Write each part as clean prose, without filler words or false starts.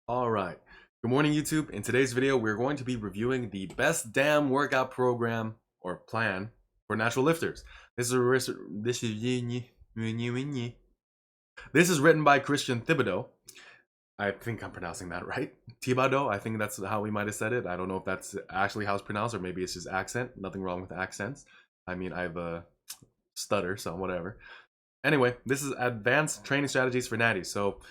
All right. Good morning, YouTube. In today's video, we're going to be reviewing the best damn workout program or plan for natural lifters. This is written by Christian Thibodeau. I think I'm pronouncing that right. Thibodeau. I think that's how we might have said it. I don't know if that's actually how it's pronounced or maybe it's just accent. Nothing wrong with accents. I mean, I have a stutter, so whatever. Anyway, this is advanced training strategies for natties. So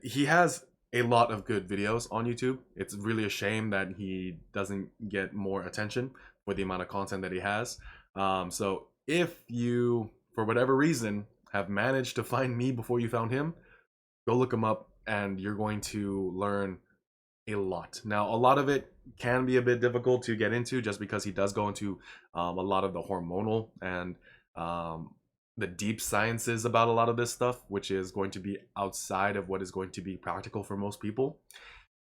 he has a lot of good videos on YouTube. It's really a shame that he doesn't get more attention for the amount of content that he has. So if you, for whatever reason, have managed to find me before you found him, go look him up and you're going to learn a lot. Now, a lot of it can be a bit difficult to get into just because he does go into a lot of the hormonal and the deep sciences about a lot of this stuff, which is going to be outside of what is going to be practical for most people.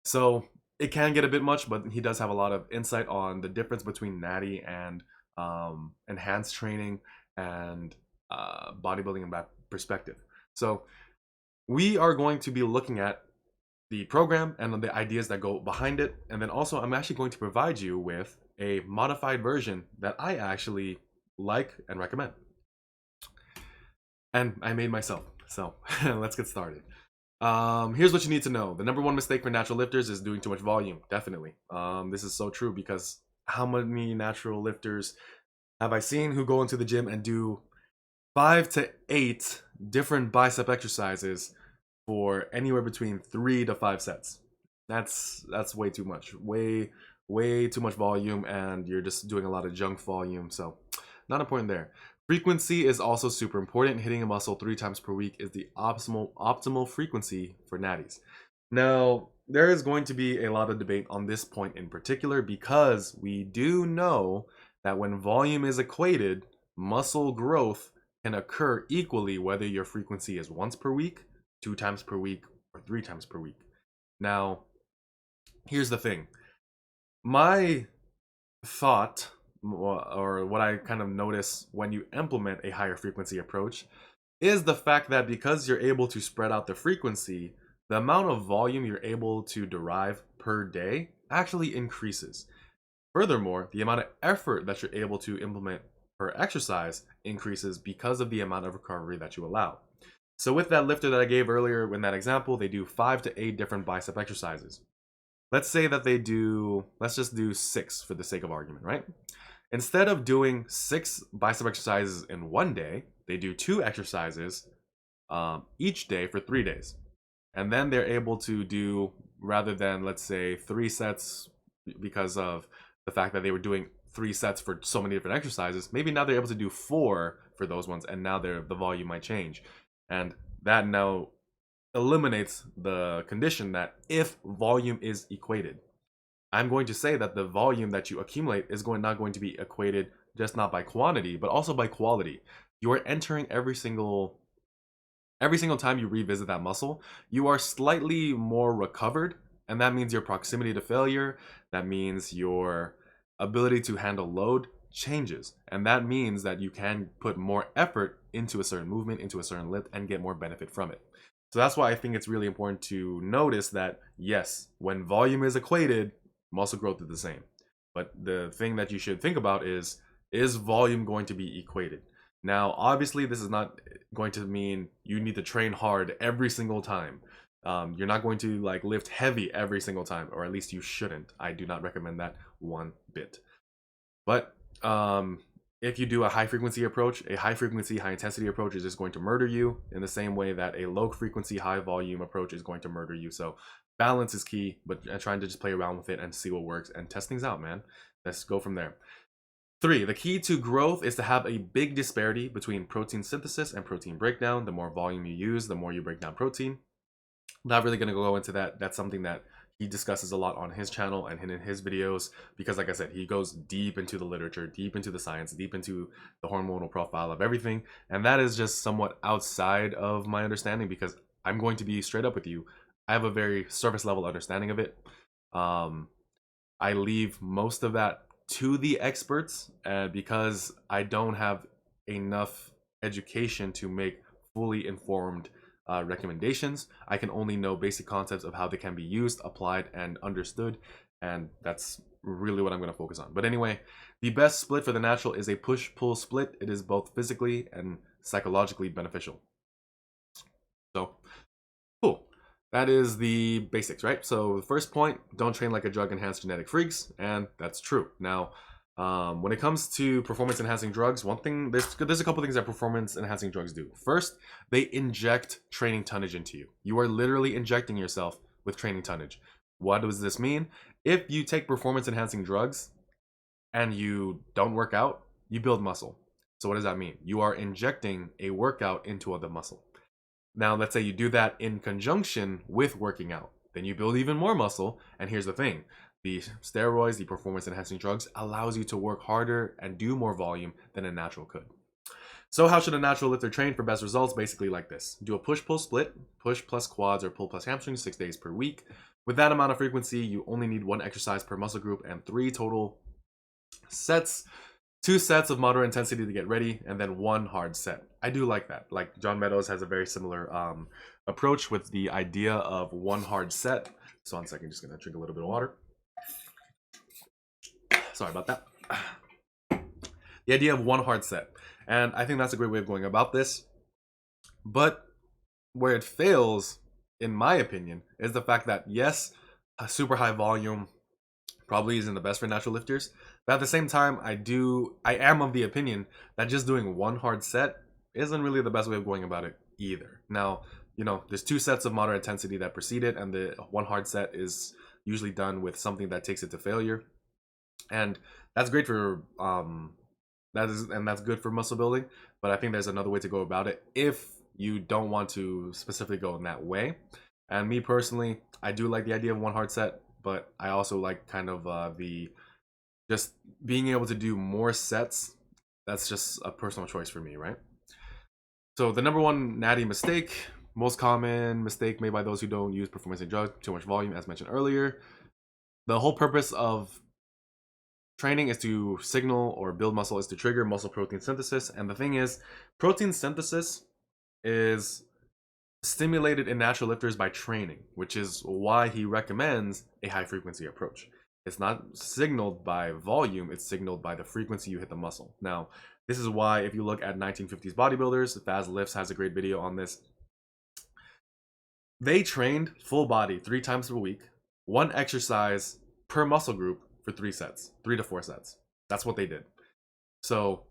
So it can get a bit much, but he does have a lot of insight on the difference between natty and enhanced training and bodybuilding in that perspective. So we are going to be looking at the program and the ideas that go behind it. And then also I'm actually going to provide you with a modified version that I actually like and recommend. And I made myself. So let's get started. Here's what you need to know. The number one mistake for natural lifters is doing too much volume. Definitely. This is so true because how many natural lifters have I seen who go into the gym and do 5 to 8 different bicep exercises for anywhere between 3 to 5 sets? That's way too much. Way too much volume, and you're just doing a lot of junk volume. So not important there. Frequency is also super important. Hitting a muscle 3 times per week is the optimal frequency for natties. Now, there is going to be a lot of debate on this point in particular because we do know that when volume is equated, muscle growth can occur equally whether your frequency is once per week, 2 times per week, or 3 times per week. Now, here's the thing. My thought, or what I kind of notice when you implement a higher frequency approach, is the fact that because you're able to spread out the frequency, the amount of volume you're able to derive per day actually increases. Furthermore, the amount of effort that you're able to implement per exercise increases because of the amount of recovery that you allow. So with that lifter that I gave earlier in that example, they do 5 to 8 different bicep exercises. Let's say that they do, let's just do 6 for the sake of argument, right? Instead of doing 6 bicep exercises in one day, they do 2 exercises each day for 3 days. And then they're able to do, rather than, let's say, 3 sets because of the fact that they were doing 3 sets for so many different exercises, maybe now they're able to do 4 for those ones, and now the volume might change. And that now eliminates the condition that if volume is equated, I'm going to say that the volume that you accumulate is not going to be equated just not by quantity, but also by quality. You are entering every single time you revisit that muscle, you are slightly more recovered, and that means your proximity to failure, that means your ability to handle load changes, and that means that you can put more effort into a certain movement, into a certain lift, and get more benefit from it. So that's why I think it's really important to notice that, yes, when volume is equated, muscle growth is the same. But the thing that you should think about is volume going to be equated? Now, obviously, this is not going to mean you need to train hard every single time. You're not going to like lift heavy every single time, or at least you shouldn't. I do not recommend that one bit. But if you do a high frequency approach, a high frequency, high intensity approach is just going to murder you in the same way that a low frequency, high volume approach is going to murder you. So balance is key, but trying to just play around with it and see what works and test things out, man. Let's go from there. 3, the key to growth is to have a big disparity between protein synthesis and protein breakdown. The more volume you use, the more you break down protein. Not really going to go into that. That's something that he discusses a lot on his channel and in his videos because, like I said, he goes deep into the literature, deep into the science, deep into the hormonal profile of everything. And that is just somewhat outside of my understanding because I'm going to be straight up with you. I have a very surface level understanding of it. I leave most of that to the experts because I don't have enough education to make fully informed recommendations. I can only know basic concepts of how they can be used, applied, and understood, and that's really what I'm going to focus on. But anyway, the best split for the natural is a push-pull split. It is both physically and psychologically beneficial. So, cool. That is the basics, right? So the first point, don't train like a drug-enhanced genetic freaks, and that's true. Now, when it comes to performance-enhancing drugs, one thing, there's a couple things that performance-enhancing drugs do. First, they inject training tonnage into you. You are literally injecting yourself with training tonnage. What does this mean? If you take performance-enhancing drugs and you don't work out, you build muscle. So what does that mean? You are injecting a workout into the muscle. Now, let's say you do that in conjunction with working out. Then you build even more muscle. And here's the thing. The steroids, the performance-enhancing drugs, allows you to work harder and do more volume than a natural could. So how should a natural lifter train for best results? Basically like this. Do a push-pull split, push plus quads or pull plus hamstrings 6 days per week. With that amount of frequency, you only need 1 exercise per muscle group and 3 total sets. 2 sets of moderate intensity to get ready, and then 1 hard set. I do like that. Like John Meadows has a very similar approach with the idea of 1 hard set. So 1 second, just gonna drink a little bit of water. Sorry about that. The idea of 1 hard set. And I think that's a great way of going about this. But where it fails, in my opinion, is the fact that yes, a super high volume probably isn't the best for natural lifters. But at the same time, I am of the opinion that just doing 1 hard set isn't really the best way of going about it either. Now, you know, there's 2 sets of moderate intensity that precede it, and the 1 hard set is usually done with something that takes it to failure. And that's great for that's good for muscle building, but I think there's another way to go about it if you don't want to specifically go in that way. And me personally, I do like the idea of 1 hard set, but I also like kind of the just being able to do more sets. That's just a personal choice for me, right? So the number 1 natty mistake, most common mistake made by those who don't use performance-enhancing drugs, too much volume, as mentioned earlier. The whole purpose of training is to signal or build muscle, is to trigger muscle protein synthesis. And the thing is, protein synthesis is stimulated in natural lifters by training, which is why he recommends a high frequency approach. It's not signaled by volume, it's signaled by the frequency you hit the muscle. Now, this is why if you look at 1950s bodybuilders, Faz Lifts has a great video on this. They trained full body 3 times per week, 1 exercise per muscle group for 3 sets, 3 to 4 sets. That's what they did. So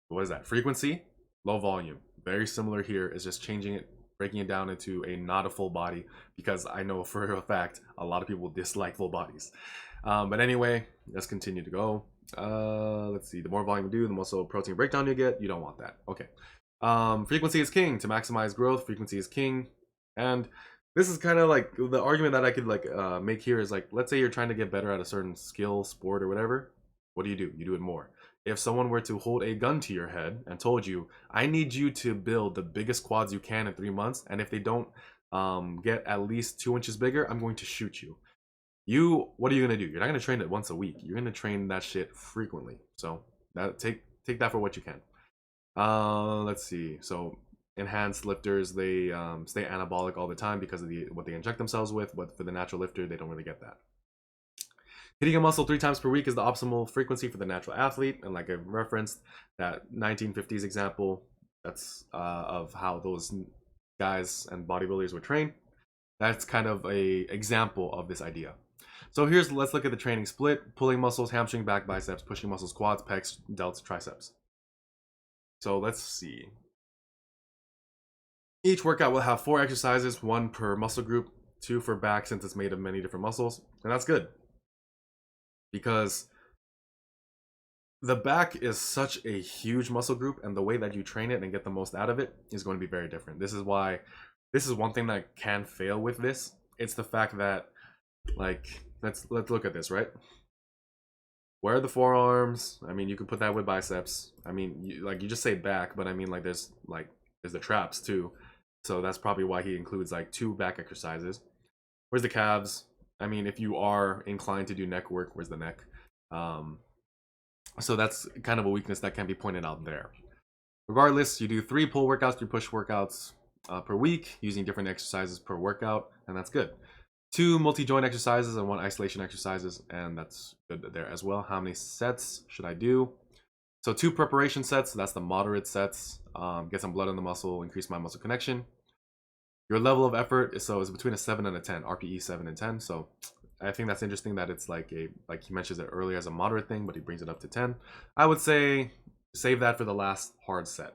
what is that? Frequency, low volume. Very similar here, is just changing it, breaking it down into a not a full body, because I know for a fact a lot of people dislike full bodies. But anyway, let's continue to go. Let's see, the more volume you do, the more muscle protein breakdown you get. You don't want that. Okay. Frequency is king. To maximize growth, frequency is king. And this is kind of like the argument that I could like make here is like, let's say you're trying to get better at a certain skill, sport, or whatever. What do? You do it more. If someone were to hold a gun to your head and told you, I need you to build the biggest quads you can in 3 months, and if they don't get at least 2 inches bigger, I'm going to shoot you. What are you gonna do? You're not gonna train it once a week. You're gonna train that shit frequently. So that take that for what you can. Let's see. So enhanced lifters, they stay anabolic all the time because of what they inject themselves with, but for the natural lifter, they don't really get that. Hitting a muscle 3 times per week is the optimal frequency for the natural athlete, and like I referenced that 1950s example, that's of how those guys and bodybuilders were trained. That's kind of a example of this idea. So let's look at the training split: pulling muscles, hamstring, back, biceps; pushing muscles, quads, pecs, delts, triceps. So let's see. Each workout will have 4 exercises, 1 per muscle group, 2 for back since it's made of many different muscles, and that's good. Because the back is such a huge muscle group, and the way that you train it and get the most out of it is going to be very different. This is one thing that can fail with this. It's the fact that, like, let's look at this, right? Where are the forearms? I mean, you could put that with biceps. I mean, you just say back, but I mean, like, there's the traps too. So that's probably why he includes like 2 back exercises. Where's the calves? I mean, if you are inclined to do neck work, where's the neck? So that's kind of a weakness that can be pointed out there. Regardless, you do 3 pull workouts, 3 push workouts. per week, using different exercises per workout, and that's good. 2 multi-joint exercises and 1 isolation exercises, and that's good there as well. How many sets should I do? So 2 preparation sets, that's the moderate sets. Get some blood in the muscle, increase my muscle connection. Your level of effort is between a 7 and a 10, RPE 7 and 10. So I think that's interesting that it's like he mentions it earlier as a moderate thing, but he brings it up to 10. I would say save that for the last hard set.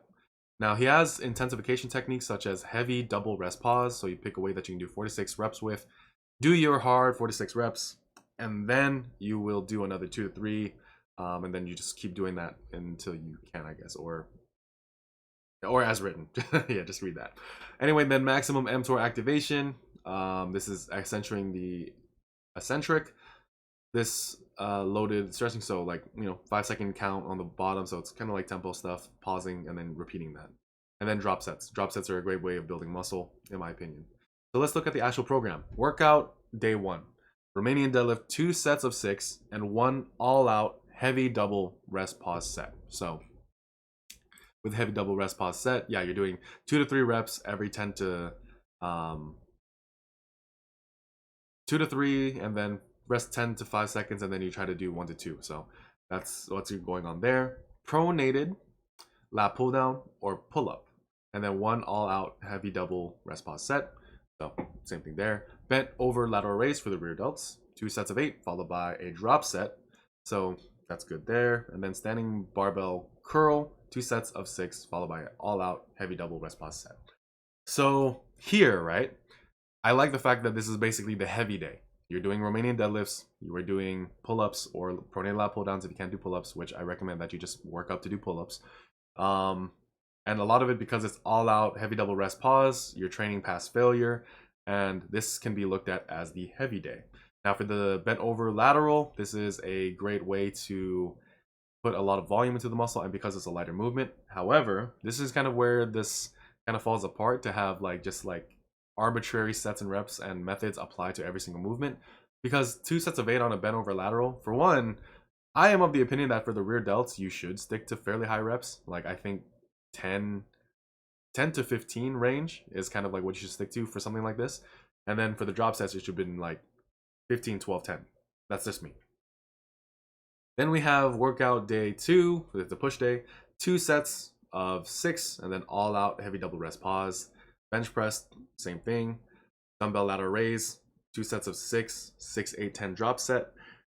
Now he has intensification techniques such as heavy double rest pause. So you pick a weight that you can do 46 reps with. Do your hard 46 reps, and then you will do another 2 to 3, and then you just keep doing that until you can, I guess, or as written. Yeah, just read that. Anyway, then maximum mTOR activation. This is accentuating the eccentric. This loaded stretching, so like 5-second count on the bottom, so it's kind of like tempo stuff, pausing and then repeating that. And then drop sets. Drop sets are a great way of building muscle, in my opinion. So let's look at the actual program. Workout day 1. Romanian deadlift, 2 sets of 6 and 1 all-out heavy double rest pause set. So with heavy double rest pause set, yeah, you're doing 2 to 3 reps every 10 to 2 to 3, and then rest 10 to 5 seconds, and then you try to do 1 to 2. So that's what's going on there. Pronated lat pull down or pull up, and then 1 all-out heavy double rest pause set. So same thing there. Bent over lateral raise for the rear delts, 2 sets of 8 followed by a drop set. So that's good there. And then standing barbell curl, 2 sets of 6 followed by an all-out heavy double rest pause set. So here, right, I like the fact that this is basically the heavy day. You're doing Romanian deadlifts, you are doing pull-ups or pronated lat pull downs if you can't do pull-ups, which I recommend that you just work up to do pull-ups. And a lot of it, because it's all out heavy double rest pause, you're training past failure, and this can be looked at as the heavy day. Now for the bent over lateral, this is a great way to put a lot of volume into the muscle, and because it's a lighter movement. However, this is kind of where this kind of falls apart, to have just arbitrary sets and reps and methods apply to every single movement, because 2 sets of 8 on a bent over lateral, for one, I am of the opinion that for the rear delts you should stick to fairly high reps. Like I think 10 to 15 range is kind of like what you should stick to for something like this. And then for the drop sets, it should have been like 15, 12, 10. That's just me. Then we have workout day 2, with the push day, 2 sets of 6 and then all out heavy double rest pause. Bench press, same thing. Dumbbell lateral raise, 2 sets of 6, 6, 8, 10 drop set.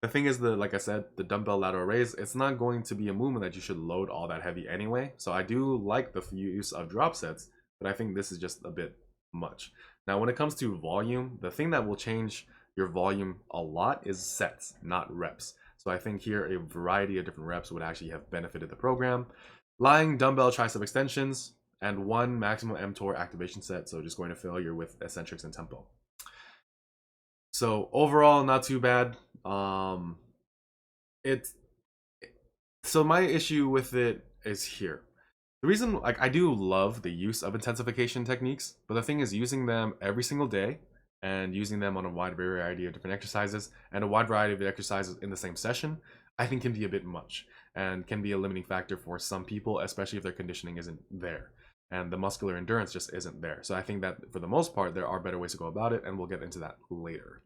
The thing is, like I said, the dumbbell lateral raise, it's not going to be a movement that you should load all that heavy anyway. So I do like the use of drop sets, but I think this is just a bit much. Now, when it comes to volume, the thing that will change your volume a lot is sets, not reps. So I think here a variety of different reps would actually have benefited the program. Lying dumbbell tricep extensions and 1 maximum mTOR activation set. So just going to failure with eccentrics and tempo. So overall, not too bad. So my issue with it is here. The reason, I do love the use of intensification techniques, but the thing is, using them every single day and using them on a wide variety of different exercises and a wide variety of exercises in the same session, I think can be a bit much and can be a limiting factor for some people, especially if their conditioning isn't there and the muscular endurance just isn't there. So I think that for the most part, there are better ways to go about it, and we'll get into that later.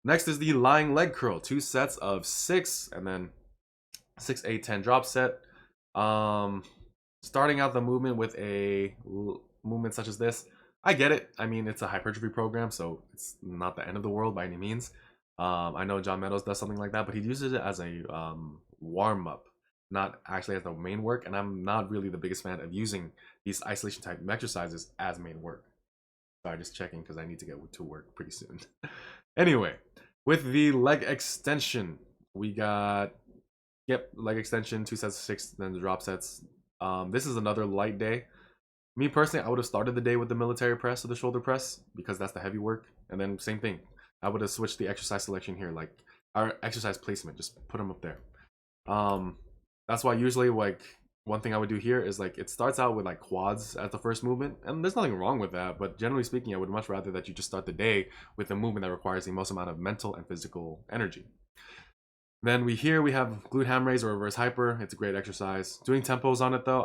Next is the lying leg curl, 2 sets of 6 and then 6, 8, 10 drop set. Starting out the movement with a movement such as this, I get it. I mean, it's a hypertrophy program, so it's not the end of the world by any means. I know John Meadows does something like that, but he uses it as a warm-up, not actually as the main work, and I'm not really the biggest fan of using these isolation type exercises as main work. Sorry, just checking because I need to get to work pretty soon. Anyway, with the leg extension, we got, leg extension, 2 sets of 6, then the drop sets. This is another light day. Me personally, I would have started the day with the military press or the shoulder press because that's the heavy work. And then same thing, I would have switched the exercise selection here, like our exercise placement, just put them up there. That's why usually one thing I would do here is it starts out with quads as the first movement, and there's nothing wrong with that, but generally speaking, I would much rather that you just start the day with a movement that requires the most amount of mental and physical energy. Then we have glute ham raise or reverse hyper. It's a great exercise. Doing tempos on it though,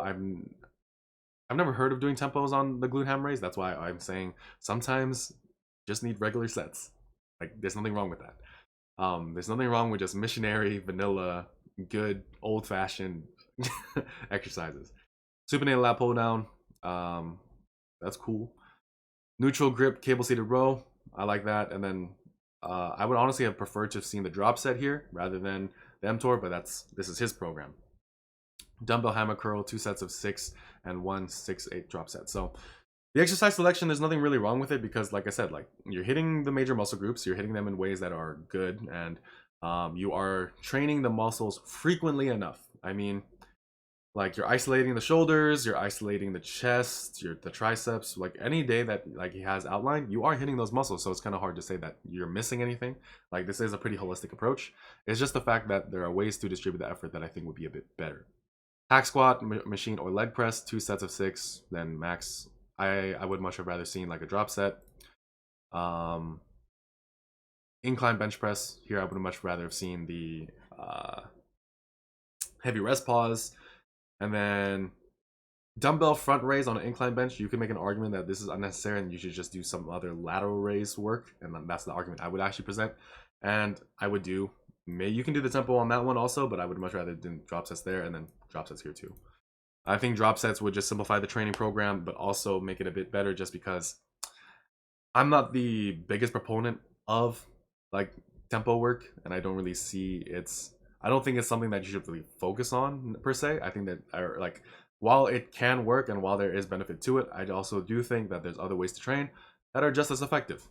I've never heard of doing tempos on the glute ham raise. That's why I'm saying sometimes just need regular sets. Like there's nothing wrong with that. There's nothing wrong with just missionary, vanilla, good, old fashioned exercises. Supinated lat pull down. That's cool. Neutral grip, cable seated row. I like that. And then I would honestly have preferred to have seen the drop set here rather than the mTOR, but this is his program. Dumbbell hammer curl, 2 sets of 6 and 1 6-8 drop set. So the exercise selection, there's nothing really wrong with it because, like I said, like you're hitting the major muscle groups, you're hitting them in ways that are good, and you are training the muscles frequently enough. I mean, like you're isolating the shoulders, you're isolating the chest, the triceps. Like any day that like he has outlined, you are hitting those muscles. So it's kind of hard to say that you're missing anything. Like this is a pretty holistic approach. It's just the fact that there are ways to distribute the effort that I think would be a bit better. Hack squat, machine or leg press, 2 sets of 6, then max. I would much have rather seen like a drop set. Incline bench press. Here I would much rather have seen the heavy rest pause. And then dumbbell front raise on an incline bench. You can make an argument that this is unnecessary and you should just do some other lateral raise work. And that's the argument I would actually present. And I would do, you can do the tempo on that one also, but I would much rather do drop sets there and then drop sets here too. I think drop sets would just simplify the training program, but also make it a bit better just because I'm not the biggest proponent of like tempo work, and I don't really see I don't think it's something that you should really focus on per se. I think that like while it can work and while there is benefit to it, I also do think that there's other ways to train that are just as effective.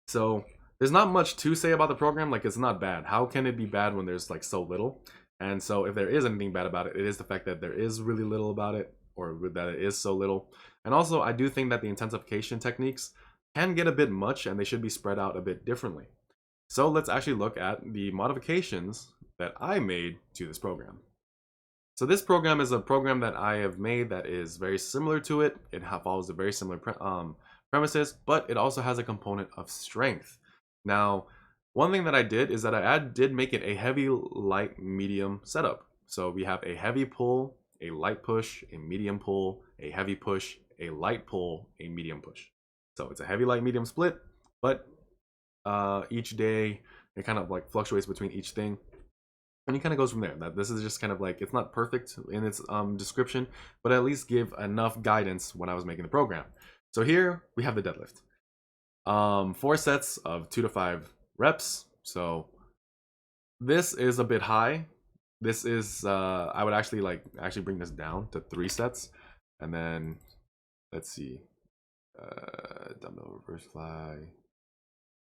So there's not much to say about the program. Like it's not bad. How can it be bad when there's like so little? And so if there is anything bad about it, it is the fact that there is really little about it, or that it is so little. And also I do think that the intensification techniques can get a bit much and they should be spread out a bit differently. So let's actually look at the modifications that I made to this program. So this program is a program that I have made that is very similar to it. It follows a very similar premises, but it also has a component of strength. Now, one thing that I did is that I did make it a heavy, light, medium setup. So we have a heavy pull, a light push, a medium pull, a heavy push, a light pull, a medium push. So it's a heavy, light, medium split, but each day it kind of like fluctuates between each thing. And it kind of goes from there. That this is just kind of like, it's not perfect in its description, but at least give enough guidance when I was making the program. So here we have the deadlift. 4 sets of 2 to 5 reps. So this is a bit high. This is I would actually bring this down to 3 sets, and then let's see, dumbbell reverse fly,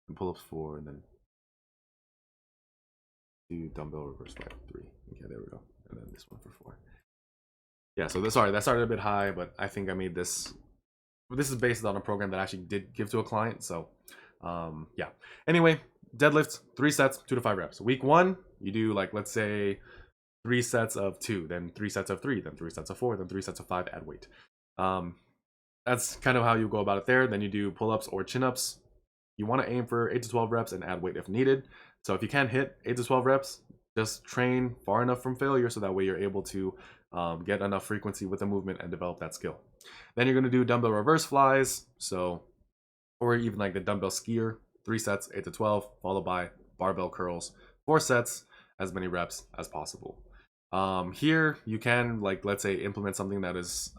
and pull-ups 4, and then do dumbbell reverse fly 3. Okay, there we go, and then this one for 4. Yeah, so that started a bit high, but I think I made this. This is based on a program that I actually did give to a client. So yeah. Anyway, deadlift, 3 sets, 2 to 5 reps. Week 1, you do like, let's say 3 sets of 2, then 3 sets of 3, then 3 sets of 4, then 3 sets of 5 at weight. That's kind of how you go about it there. Then you do pull-ups or chin-ups. You want to aim for 8 to 12 reps and add weight if needed. So if you can't hit 8 to 12 reps, just train far enough from failure so that way you're able to get enough frequency with the movement and develop that skill. Then you're going to do dumbbell reverse flies, or even like the dumbbell skier, 3 sets, 8 to 12, followed by barbell curls, 4 sets, as many reps as possible. Here you can, like, let's say implement something that is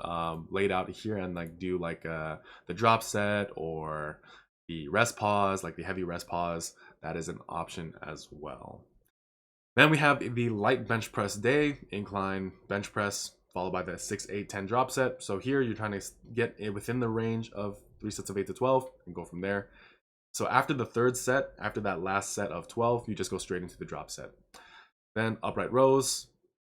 laid out here and like do like the drop set or the rest pause, like the heavy rest pause. That is an option as well. Then we have the light bench press day, incline bench press, followed by the 6, 8, 10 drop set. So here you're trying to get it within the range of 3 sets of 8 to 12 and go from there. So after the 3rd set, after that last set of 12, you just go straight into the drop set. Then upright rows,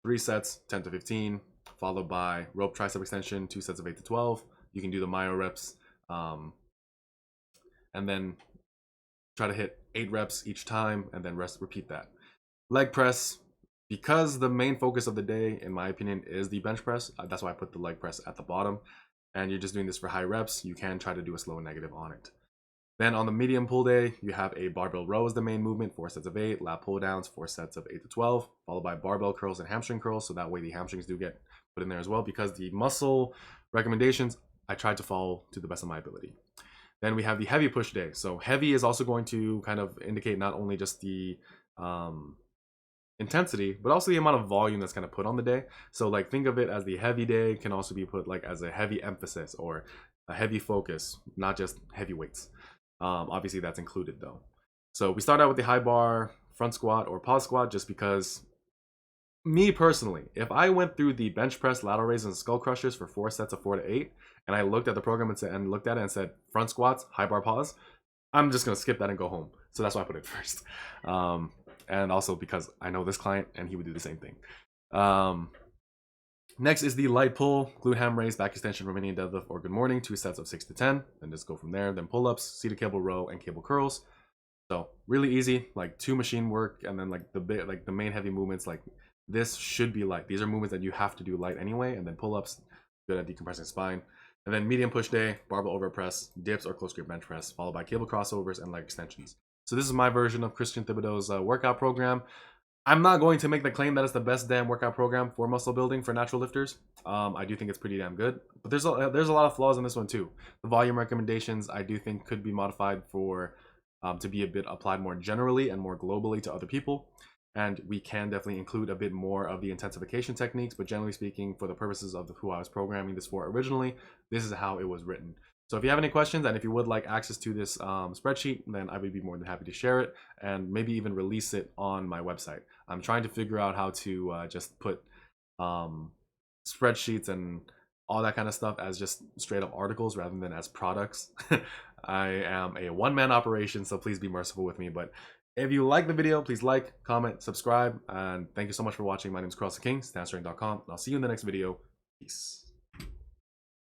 3 sets, 10 to 15, followed by rope tricep extension, 2 sets of 8 to 12. You can do the myo reps, and then try to hit 8 reps each time, and then repeat that. Leg press, because the main focus of the day, in my opinion, is the bench press. That's why I put the leg press at the bottom. And you're just doing this for high reps. You can try to do a slow and negative on it. Then on the medium pull day, you have a barbell row as the main movement, 4 sets of 8, lat pull downs, 4 sets of 8 to 12, followed by barbell curls and hamstring curls. So that way the hamstrings do get put in there as well, because the muscle recommendations I tried to follow to the best of my ability. Then we have the heavy push day. So heavy is also going to kind of indicate not only just the intensity, but also the amount of volume that's kind of put on the day. So like think of it as the heavy day can also be put like as a heavy emphasis or a heavy focus, not just heavy weights. Obviously that's included though. So we start out with the high bar front squat or pause squat, just because me personally, if I went through the bench press, lateral raises, and skull crushers for 4 sets of 4 to 8, and I looked at the program and looked at it and said front squats, high bar pause, I'm just gonna skip that and go home. So that's why I put it first. And also because I know this client and he would do the same thing. Next is the light pull, glute ham raise, back extension, Romanian deadlift, or good morning, 2 sets of 6 to 10. Then just go from there. Then pull-ups, seated cable row, and cable curls. So really easy, like 2 machine work, and then like the main heavy movements, like this should be light. These are movements that you have to do light anyway. And then pull-ups, good at decompressing spine. And then medium push day, barbell over press, dips or close grip bench press, followed by cable crossovers and leg extensions. So this is my version of Christian Thibodeau's workout program. I'm not going to make the claim that it's the best damn workout program for muscle building for natural lifters. I do think it's pretty damn good, but there's a lot of flaws in this one too. The volume recommendations I do think could be modified for to be a bit applied more generally and more globally to other people. And we can definitely include a bit more of the intensification techniques, but generally speaking, for the purposes of who I was programming this for originally, this is how it was written. So if you have any questions, and if you would like access to this spreadsheet, then I would be more than happy to share it and maybe even release it on my website. I'm trying to figure out how to just put spreadsheets and all that kind of stuff as just straight up articles rather than as products. I am a one-man operation, so please be merciful with me. But if you like the video, please like, comment, subscribe, and thank you so much for watching. My name is Carlson King, stanstrength.com, and I'll see you in the next video. Peace.